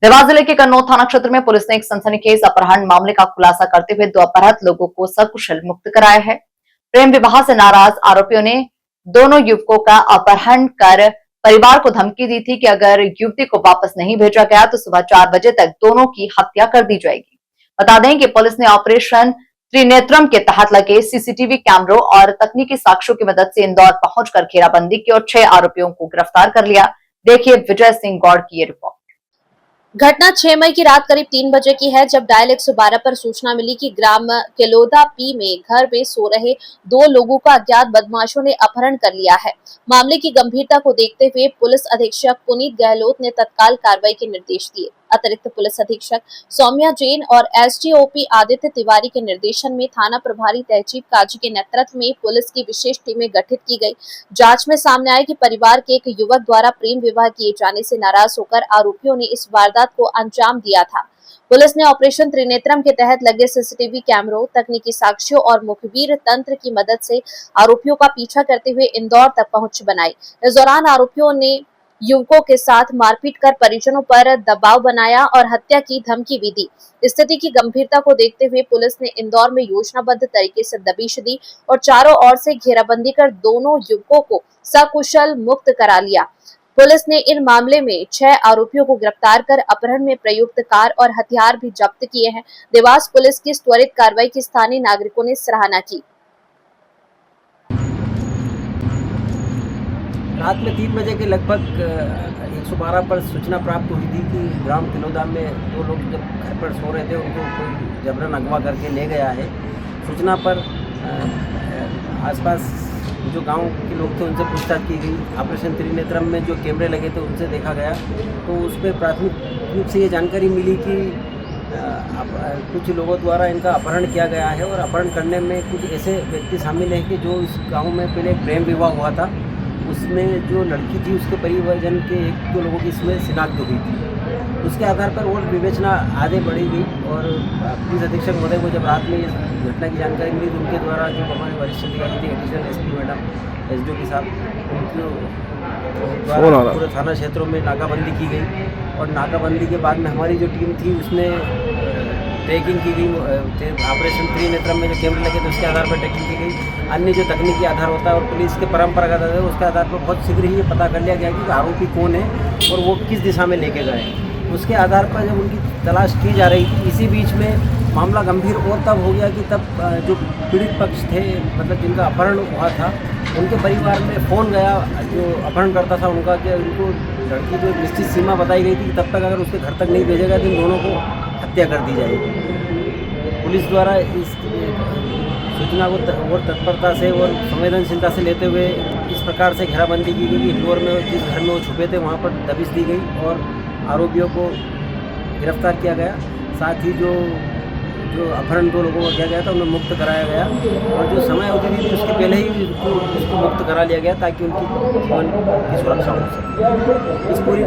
देवास जिले के कन्नौज थाना क्षेत्र में पुलिस ने एक सनसनीखेज अपहरण मामले का खुलासा करते हुए 2 अपहृत लोगों को सकुशल मुक्त कराया है। प्रेम विवाह से नाराज आरोपियों ने दोनों युवकों का अपहरण कर परिवार को धमकी दी थी कि अगर युवती को वापस नहीं भेजा गया तो सुबह 4 बजे तक दोनों की हत्या कर दी जाएगी। बता दें कि पुलिस ने ऑपरेशन त्रिनेत्रम के तहत लगे सीसीटीवी कैमरों और तकनीकी साक्ष्यों की मदद से इंदौर पहुंचकर घेराबंदी की और 6 आरोपियों को गिरफ्तार कर लिया। देखिए विजय सिंह गौड़ की ये रिपोर्ट। घटना 6 मई की रात करीब 3 बजे की है, जब डायल 112 पर सूचना मिली कि ग्राम केलोदा पी में घर में सो रहे 2 लोगों का अज्ञात बदमाशों ने अपहरण कर लिया है। मामले की गंभीरता को देखते हुए पुलिस अधीक्षक पुनीत गहलोत ने तत्काल कार्रवाई के निर्देश दिए। अतिरिक्त पुलिस अधीक्षक सौम्या जैन और एसडीओपी आदित्य तिवारी के निर्देशन में थाना प्रभारी तहजीब काजी के नेतृत्व में पुलिस की विशेष टीमें गठित की गई। जांच में सामने आया कि परिवार के एक युवक द्वारा प्रेम विवाह किए जाने से नाराज होकर आरोपियों ने इस वारदात को अंजाम दिया था। पुलिस ने ऑपरेशन त्रिनेत्रम के तहत लगे सीसीटीवी कैमरों, तकनीकी साक्ष्यों और मुखबिर तंत्र की मदद से आरोपियों का पीछा करते हुए इंदौर तक पहुंच बनाई। इस दौरान आरोपियों ने युवकों के साथ मारपीट कर परिजनों पर दबाव बनाया और हत्या की धमकी भी दी। स्थिति की गंभीरता को देखते हुए पुलिस ने इंदौर में योजनाबद्ध तरीके से दबिश दी और चारों ओर से घेराबंदी कर दोनों युवकों को सकुशल मुक्त करा लिया। पुलिस ने इन मामले में 6 आरोपियों को गिरफ्तार कर अपहरण में प्रयुक्त कार और हथियार भी जब्त किए हैं। देवास पुलिस की इस त्वरित कार्रवाई की स्थानीय नागरिकों ने सराहना की। रात में 3 बजे के लगभग 112 पर सूचना प्राप्त हुई थी कि ग्राम किलोदा में 2 लोग जब घर पर सो रहे थे उनको कोई जबरन अगवा करके ले गया है। सूचना पर आसपास जो गांव के लोग थे उनसे पूछताछ की गई। ऑपरेशन त्रिनेत्रम में जो कैमरे लगे थे उनसे देखा गया तो उस पर प्राथमिक रूप से ये जानकारी मिली कि कुछ लोगों द्वारा इनका अपहरण किया गया है और अपहरण करने में कुछ ऐसे व्यक्ति शामिल हैं कि जो इस गाँव में पहले प्रेम विवाह हुआ था, उसमें जो लड़की थी उसके परिवारजन के 1-2 लोगों की इसमें शिनाख्त हुई थी। उसके आधार पर और विवेचना आगे बढ़ी गई और पुलिस अधीक्षक महोदय को जब रात में इस घटना की जानकारी मिली तो उनके द्वारा जो हमारे वरिष्ठ अधिकारी थे, एडिशनल एसपी मैडम, एसडीओ साहब, उनके द्वारा पूरे थाना क्षेत्रों में नाकाबंदी की गई और नाकाबंदी के बाद में हमारी जो टीम थी उसने ट्रैकिंग की गई। ऑपरेशन त्रिनेत्रम में जो कैमरे लगे थे उसके आधार पर ट्रैकिंग की गई। अन्य जो तकनीकी आधार होता है और पुलिस के परंपरागत आधार है उसके आधार पर बहुत शीघ्र ही ये पता कर लिया गया कि आरोपी कौन है और वो किस दिशा में लेके गए। उसके आधार पर जब उनकी तलाश की जा रही थी, इसी बीच में मामला गंभीर और तब हो गया कि तब जो पीड़ित पक्ष थे, मतलब जिनका अपहरण हुआ था, उनके परिवार में फ़ोन गया जो अपहरण करता था उनका कि उनको लड़की जो निश्चित सीमा बताई गई थी कि तब तक अगर उसके घर तक नहीं भेजेगा तो इन दोनों को हत्या कर दी जाएगी। पुलिस द्वारा इस सूचना को और तत्परता से और संवेदनशीलता से लेते हुए इस प्रकार से घेराबंदी की गई कि इंदौर में जिस घर में वो छुपे थे वहाँ पर दबिश दी गई और आरोपियों को गिरफ्तार किया गया। साथ ही जो अपहरण 2 लोगों को किया गया था उन्हें मुक्त कराया गया और जो समय अवधि थी उसके पहले ही उसको मुक्त करा लिया गया ताकि उनकी जीवन की सुरक्षा हो सके। इस पूरी